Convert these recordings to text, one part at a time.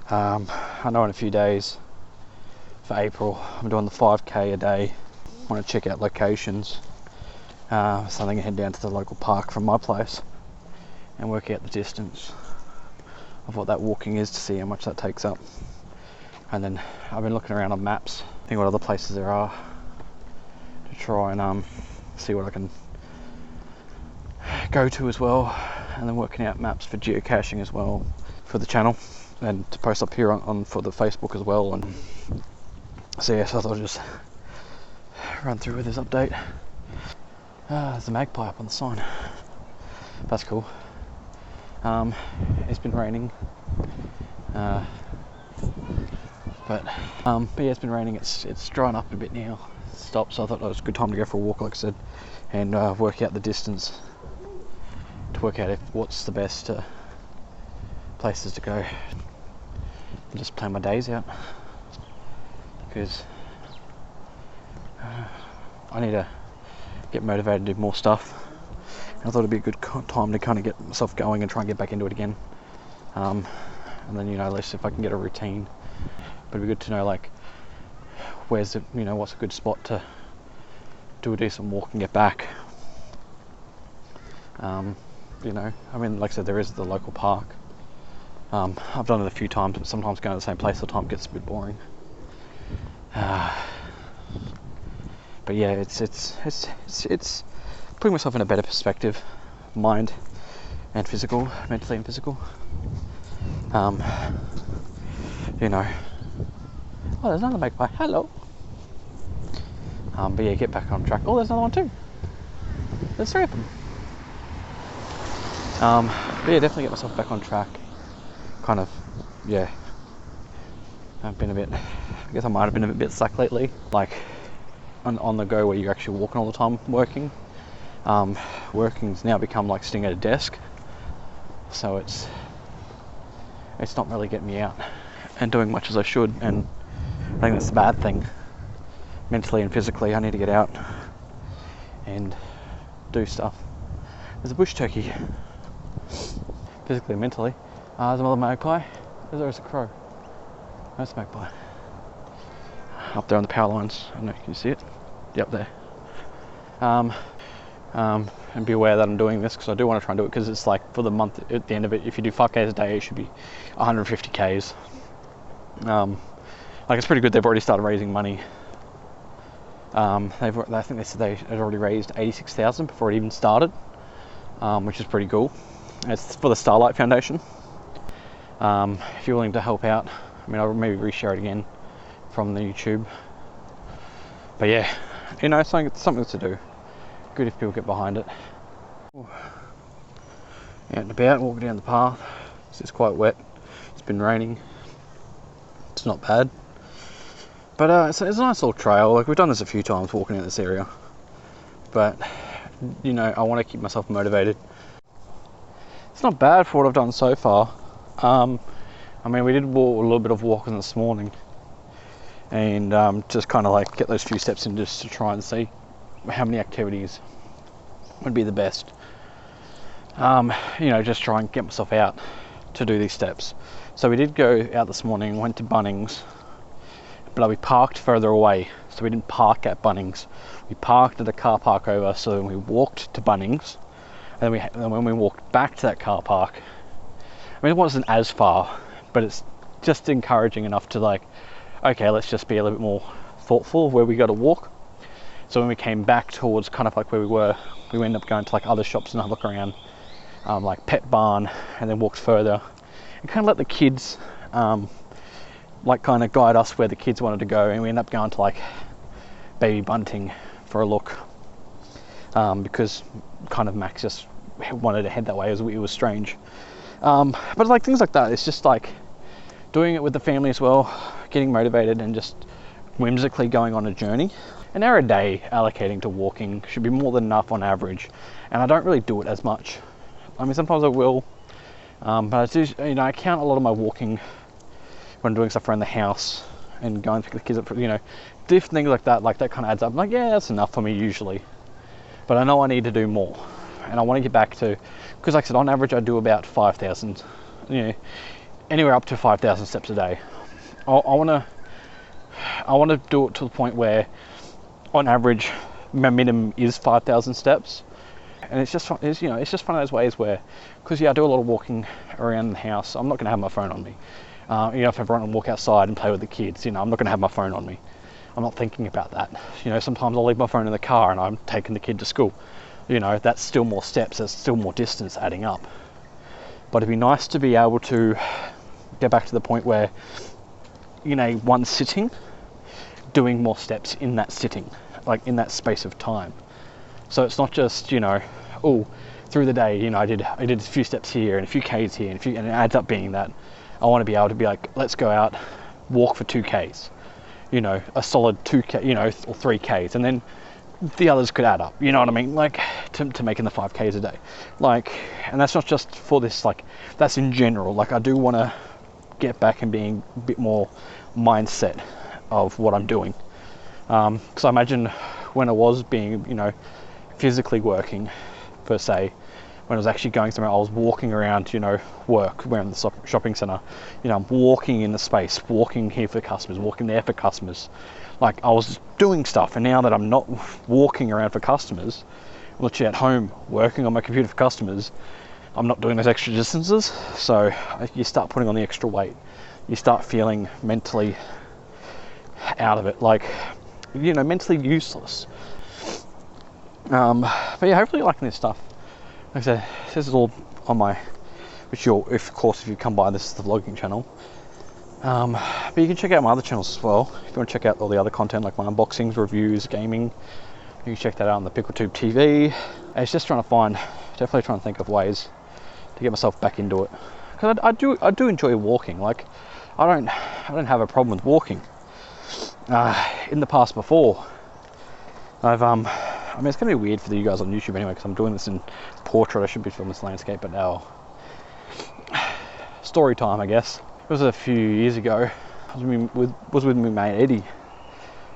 I know in a few days for April I'm doing the 5k a day. I want to check out locations, so I'm going to head down to the local park from my place and work out the distance of what that walking is to see how much that takes up. And then I've been looking around on maps, thinking what other places there are to try and see what I can go to as well, and then working out maps for geocaching as well for the channel and to post up here on for the Facebook as well. And so yeah, so I thought I'd just run through with this update. There's a magpie up on the sign. That's cool. It's been raining, but yeah, it's been raining. It's drying up a bit now. It's stopped, so I thought it was a good time to go for a walk, like I said, and work out the distance to work out what's the best places to go. And just plan my days out, because I need to get motivated to do more stuff. And I thought it'd be a good time to kind of get myself going and try and get back into it again. And then, you know, at least if I can get a routine. But it'd be good to know, like, where's the, you know, what's a good spot to do a decent walk and get back. You know, I mean, like I said, there is the local park. I've done it a few times, but sometimes going to the same place all the time gets a bit boring. But yeah, it's putting myself in a better perspective, mind and physical, mentally and physical. You know. Oh, there's another magpie. Hello. But yeah, get back on track. Oh, there's another one too. There's 3 of them. But yeah, definitely get myself back on track. Kind of, yeah. I've been a bit, I guess I might have been a bit slack lately. Like on the go where you're actually walking all the time working. Working's now become like sitting at a desk. So it's not really getting me out and doing much as I should, and I think that's a bad thing. Mentally and physically, I need to get out and do stuff. There's a bush turkey. Physically and mentally. There's another magpie. There's a crow. That's a magpie. Up there on the power lines. I don't know, can you see it? Yeah, up there. And be aware that I'm doing this because I do want to try and do it, because it's like for the month at the end of it, if you do 5Ks a day, it should be 150 Ks. Like, it's pretty good. They've already started raising money. I think they said they had already raised 86,000 before it even started, which is pretty cool. It's for the Starlight Foundation. If you're willing to help out, I mean, I'll maybe reshare it again from the YouTube. But yeah, you know, it's something to do. Good if people get behind it. Out and about, walking down the path. It's quite wet. It's been raining. It's not bad. But it's a nice little trail. Like, we've done this a few times, walking in this area. But, you know, I want to keep myself motivated. It's not bad for what I've done so far. I mean, we did walk a little bit of walking this morning, and just kind of like get those few steps in, just to try and see how many activities would be the best. You know, just try and get myself out to do these steps. So we did go out this morning, went to Bunnings, but we parked further away, so we didn't park at Bunnings. We parked at a car park over, so then we walked to Bunnings, and then when we walked back to that car park, I mean, it wasn't as far, but it's just encouraging enough to, like, okay, let's just be a little bit more thoughtful of where we got to walk. So when we came back towards kind of like where we were, we ended up going to like other shops and have a look around, like Pet Barn, and then walked further and kind of let the kids like kind of guide us where the kids wanted to go, and we ended up going to like Baby Bunting for a look, because kind of Max just wanted to head that way. It was strange, but like things like that, it's just like doing it with the family as well, getting motivated and just whimsically going on a journey. An hour a day allocating to walking should be more than enough on average, and I don't really do it as much. I mean, sometimes I will, but I do, you know, I count a lot of my walking when I'm doing stuff around the house and going to pick the kids up, you know, different things like that kind of adds up. I'm like, yeah, that's enough for me usually, but I know I need to do more, and I want to get back to, because like I said, on average I do about 5,000, you know, anywhere up to 5,000 steps a day. I want to do it to the point where, on average, my minimum is 5,000 steps. And it's just, it's just one of those ways where, because I do a lot of walking around the house, I'm not going to have my phone on me. If I run and walk outside and play with the kids, I'm not going to have my phone on me. I'm not thinking about that. Sometimes I'll leave my phone in the car and I'm taking the kid to school. That's still more steps, that's still more distance adding up. But it'd be nice to be able to get back to the point where, one sitting, doing more steps in that sitting, like in that space of time. So it's not just, through the day, I did a few steps here and a few Ks here, and it adds up being that. I want to be able to be like, let's go out, walk for 2Ks, a solid 2K, or 3Ks, and then the others could add up, you know what I mean? Like, to making the 5Ks a day. Like, and that's not just for this, like, that's in general. Like, I do want to get back and being a bit more mindset of what I'm doing. Because I imagine when I was being, physically working, per se, when I was actually going somewhere, I was walking around, work, we're in the shopping centre, I'm walking in the space, walking here for customers, walking there for customers. Like, I was doing stuff, and now that I'm not walking around for customers, I'm literally at home working on my computer for customers, I'm not doing those extra distances. So you start putting on the extra weight, you start feeling mentally out of it, like, mentally useless. But yeah, hopefully you're liking this stuff. Like I said, this is all on my, if you come by, this is the vlogging channel. But you can check out my other channels as well. If you want to check out all the other content, like my unboxings, reviews, gaming, you can check that out on the PickleTube TV. And it's just definitely trying to think of ways to get myself back into it. Because I do enjoy walking. Like, I don't have a problem with walking. In the past before, it's going to be weird for you guys on YouTube anyway, because I'm doing this in portrait. I should be filming this landscape, but now story time, I guess. It was a few years ago. I was with my mate Eddie,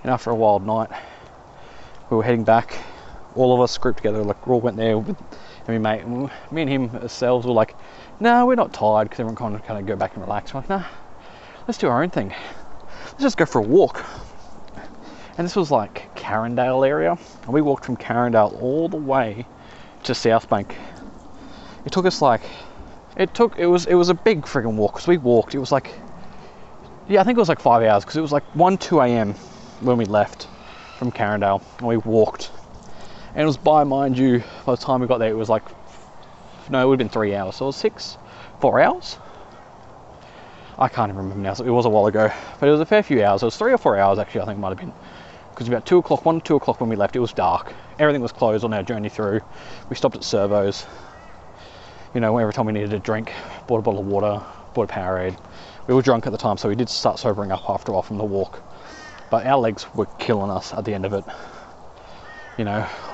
and after a wild night, we were heading back. All of us grouped together, like, we all went there with my mate, and me and him ourselves were like, no, we're not tired, because everyone kind of go back and relax. We're like, nah, let's do our own thing. Let's just go for a walk. And this was like Carindale area, and we walked from Carindale all the way to South Bank. It took us like, it was a big friggin' walk, because we walked, it was like, I think it was like 5 hours, because it was like 2 a.m. when we left from Carindale, and we walked. And it was by the time we got there, it was like, no, it would have been 3 hours, so it was 4 hours? I can't even remember now, so it was a while ago, but it was a fair few hours. It was 3 or 4 hours actually, I think it might have been. Because about 2 o'clock, 1 or 2 o'clock when we left, it was dark. Everything was closed on our journey through. We stopped at Servo's. Every time we needed a drink, bought a bottle of water, bought a Powerade. We were drunk at the time, so we did start sobering up after a while from the walk. But our legs were killing us at the end of it.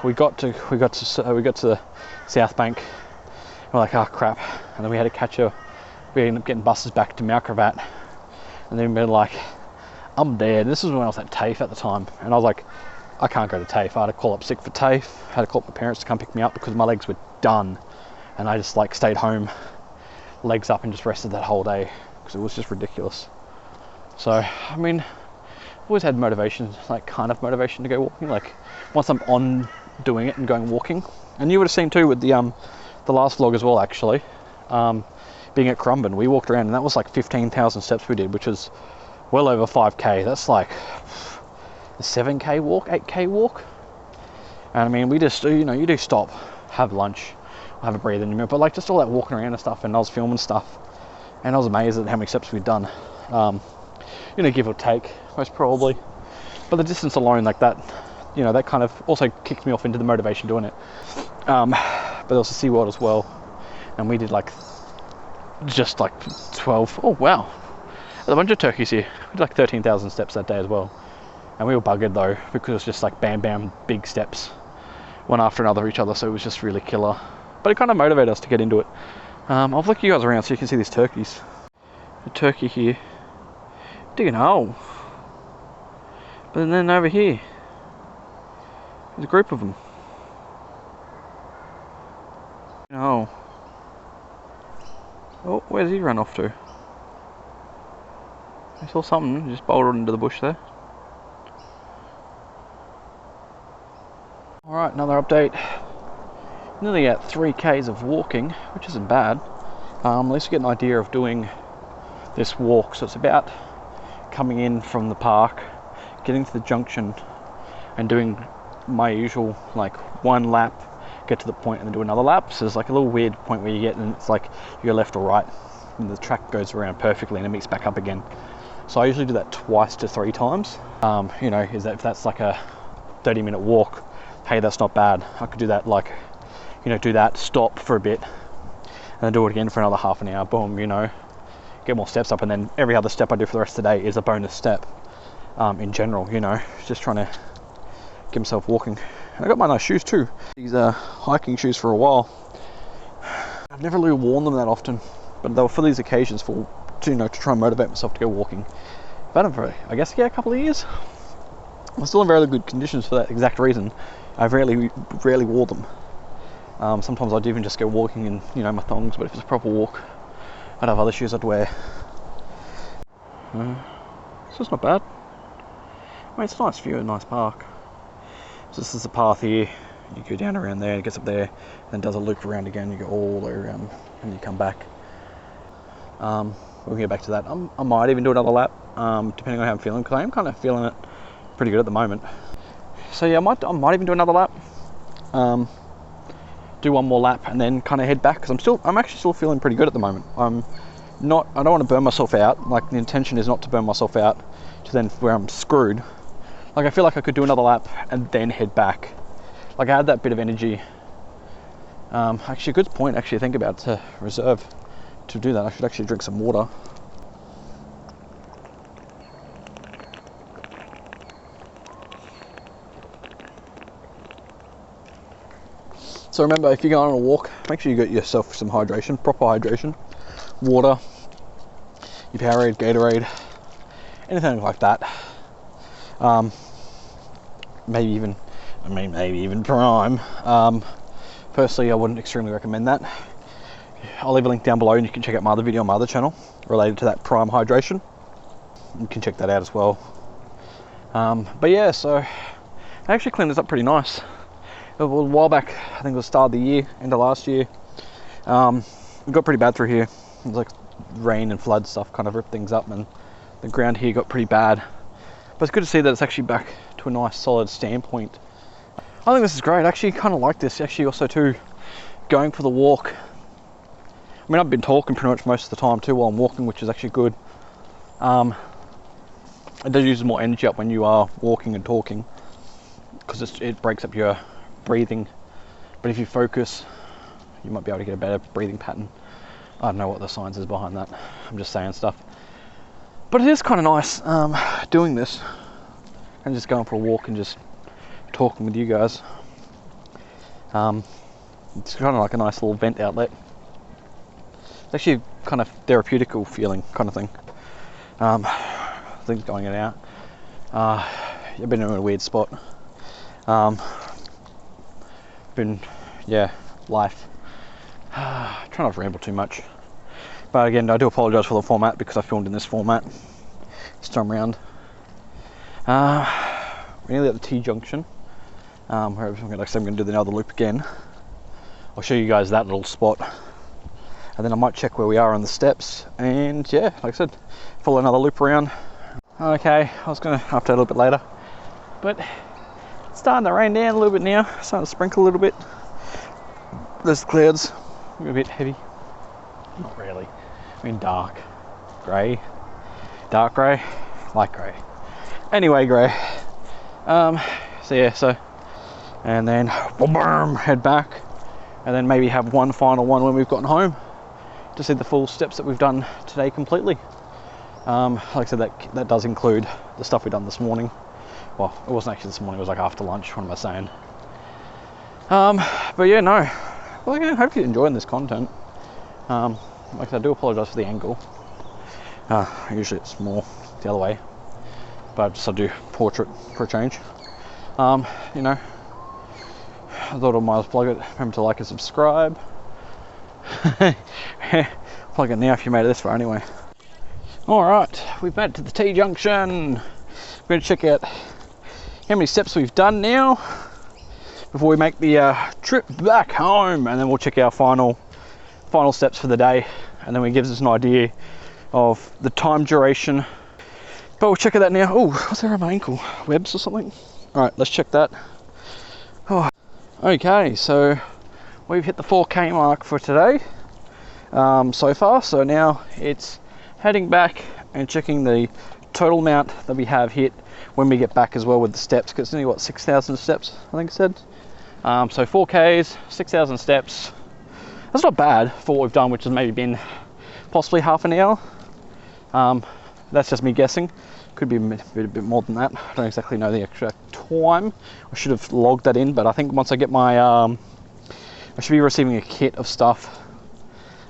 We got to the South Bank. And we're like, oh crap! And then we had to we ended up getting buses back to Malcravat. And then we were like, I'm dead. This was when I was at TAFE at the time, and I was like, I can't go to TAFE. I had to call up sick for TAFE. I had to call up my parents to come pick me up because my legs were done, and I just like stayed home, legs up, and just rested that whole day because it was just ridiculous. So I mean, I've always had motivation, like kind of motivation to go walking. Like once I'm on doing it and going walking, and you would have seen too with the last vlog as well. Actually, being at Currumbin, we walked around, and that was like 15,000 steps we did, which is well over 5K. That's like a 7K walk, 8K walk. And I mean, we just do, you do stop, have lunch, have a breathe in your minute, but like just all that walking around and stuff, and I was filming stuff, and I was amazed at how many steps we'd done. Give or take, most probably. But the distance alone, like that, that kind of also kicked me off into the motivation doing it. But there was a SeaWorld as well, and we did just 12, oh wow, there's a bunch of turkeys here. We did like 13,000 steps that day as well. And we were buggered though, because it was just like bam bam, big steps, one after another each other, so it was just really killer. But it kind of motivated us to get into it. I'll flick you guys around so you can see these turkeys. A turkey here, digging a hole. But then over here, there's a group of them. Oh, where's he run off to? I saw something just bolted into the bush there. Alright, another update. Nearly at 3k's of walking, which isn't bad. At least you get an idea of doing this walk. So it's about coming in from the park, getting to the junction, and doing my usual like one lap, get to the point, and then do another lap. So there's like a little weird point where you get, and it's like you go left or right, and the track goes around perfectly, and it meets back up again. So I usually do that twice to 3 times. You know, is that if that's like a 30-minute walk, hey, that's not bad. I could do that, like, you know, do that, stop for a bit, and then do it again for another half an hour. Boom, you know, get more steps up, and then every other step I do for the rest of the day is a bonus step. In general, you know, just trying to get myself walking. I got my nice shoes too. These are hiking shoes for a while. I've never really worn them that often, but they were for these occasions, for to, you know, to try and motivate myself to go walking. But for, I guess, yeah, a couple of years. I'm still in very good conditions for that exact reason. I rarely wore them. Sometimes I'd even just go walking in, you know, my thongs, but if it's a proper walk, I'd have other shoes I'd wear. So it's not bad. I mean, it's a nice view, a nice park. So this is the path here. You go down around there, it gets up there, then does a loop around again. You go all the way around, and you come back. We'll get back to that. I might even do another lap, depending on how I'm feeling, because I am kind of feeling it pretty good at the moment. So yeah, I might even do another lap. Do one more lap and then kind of head back, because I'm actually still feeling pretty good at the moment. I don't want to burn myself out. Like, the intention is not to burn myself out to then where I'm screwed. Like, I feel like I could do another lap and then head back. Like, I had that bit of energy. Actually, a good point, actually, to think about, to reserve to do that. I should actually drink some water. So remember, if you're going on a walk, make sure you get yourself some hydration, proper hydration. Water, your Powerade, Gatorade, anything like that. Maybe even Prime. Personally, I wouldn't extremely recommend that. I'll leave a link down below, and you can check out my other video on my other channel related to that Prime hydration. You can check that out as well. But yeah, so I actually cleaned this up pretty nice. A while back, I think it was the start of the year, end of last year. It got pretty bad through here. It was like rain and flood stuff kind of ripped things up, and the ground here got pretty bad. But it's good to see that it's actually back to a nice solid standpoint. I think this is great. I actually kind of like this. Actually, also too, going for the walk. I mean, I've been talking pretty much most of the time too while I'm walking, which is actually good. It does use more energy up when you are walking and talking, because it breaks up your breathing. But if you focus, you might be able to get a better breathing pattern. I don't know what the science is behind that. I'm just saying stuff. But it is kind of nice doing this and just going for a walk and just talking with you guys. It's kind of like a nice little vent outlet. It's actually kind of therapeutical feeling kind of thing. Things going in and out. I've been in a weird spot. Life. Try not to ramble too much. But again, I do apologise for the format, because I filmed in this format this time around. We're nearly at the T-junction. Where like I said, I'm going to do another loop again. I'll show you guys that little spot. And then I might check where we are on the steps. And yeah, like I said, follow another loop around. Okay, I was going to update a little bit later. But it's starting to rain down a little bit now. Starting to sprinkle a little bit. There's the clouds. A bit heavy. Not really. I mean, dark grey, light grey. Anyway, grey. And then boom, head back, and then maybe have one final one when we've gotten home to see the full steps that we've done today completely. Like I said, that does include the stuff we've done this morning. Well, it wasn't actually this morning. It was like after lunch. What am I saying? But yeah, no. Well, again, hopefully you're enjoying this content. Like I said, I do apologise for the angle. Usually it's more the other way, but I do portrait for a change. You know, I thought I might as well plug it. Remember to like and subscribe. Plug it now if you made it this far anyway. Alright, we've made it to the T-junction. We're going to check out how many steps we've done now before we make the trip back home, and then we'll check our final steps for the day, and then it gives us an idea of the time duration. But we'll check that now. Oh, what's there on my ankle? Webs or something? Alright, let's check that. Oh. Okay, so we've hit the 4K mark for today so far, so now it's heading back and checking the total amount that we have hit when we get back as well with the steps, because it's only what, 6,000 steps I think it said. So 4Ks, 6,000 steps. That's not bad for what we've done, which has maybe been possibly half an hour. That's just me guessing. Could be a bit more than that. I don't exactly know the exact time. I should have logged that in, but I think once I get my I should be receiving a kit of stuff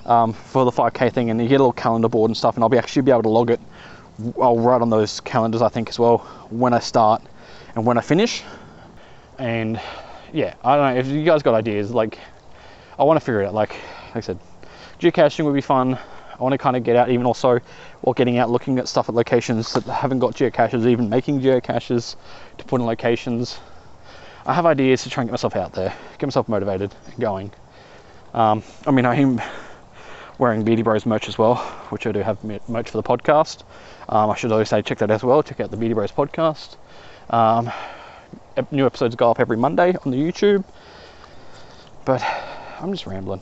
for the 5K thing, and you get a little calendar board and stuff, and I'll actually be able to log it. I'll write on those calendars, I think, as well, when I start and when I finish. And yeah, I don't know if you guys got ideas. Like, I want to figure it out. Like I said, geocaching would be fun. I want to kind of get out, even also while getting out, looking at stuff at locations that haven't got geocaches, even making geocaches to put in locations. I have ideas to try and get myself out there, get myself motivated and going. I mean, I am wearing Beardy Bros merch as well, which I do have merch for the podcast. I should always say check that as well. Check out the Beardy Bros podcast. New episodes go up every Monday on the YouTube. But I'm just rambling.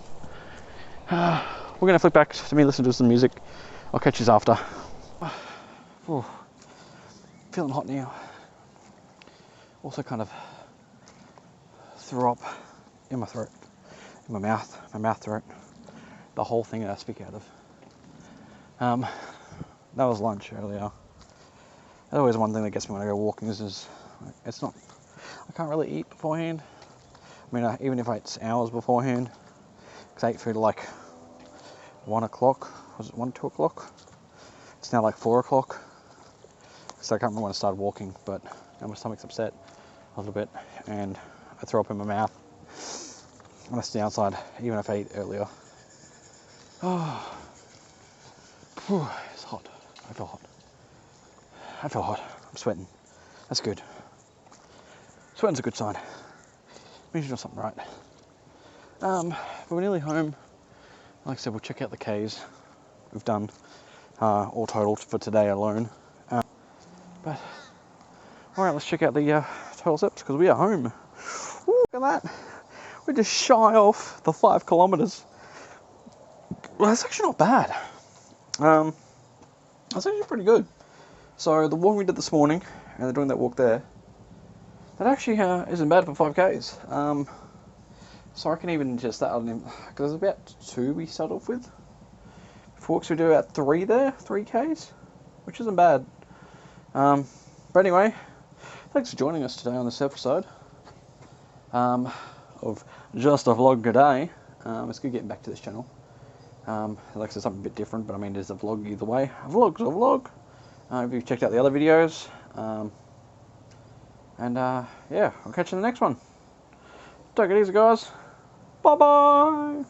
We're going to flip back to me, listen to some music. I'll catch you after. Oh, feeling hot now. Also kind of threw up in my throat, in my mouth, throat. The whole thing that I speak out of. That was lunch earlier. That's always one thing that gets me when I go walking is it's not, I can't really eat beforehand. I mean, even if it's hours beforehand, because I ate food at like 1 o'clock, was it 1, 2 o'clock? It's now like 4 o'clock. So I can't remember when I started walking, but now my stomach's upset a little bit, and I throw up in my mouth. And I stay outside, even if I ate earlier. Oh, it's hot. I feel hot. I'm sweating. That's good. Sweating's a good sign. Means you're doing something right. But we're nearly home. Like I said, we'll check out the Ks we've done, all totaled for today alone. But alright, let's check out the total steps, because we are home. Ooh, look at that. We're just shy off the 5 kilometers. Well, that's actually not bad. That's actually pretty good. So the walk we did this morning, and doing that walk there, that actually isn't bad for 5Ks. So I can even just that, because there's about 2 we start off with. For walks we do about 3 there, 3Ks, which isn't bad. But anyway, thanks for joining us today on this episode of Just a Vlog Gday. It's good getting back to this channel. Like I said, something a bit different, but I mean, there's a vlog either way. A vlog's a vlog. If you've checked out the other videos, yeah, I'll catch you in the next one. Take it easy, guys. Bye bye.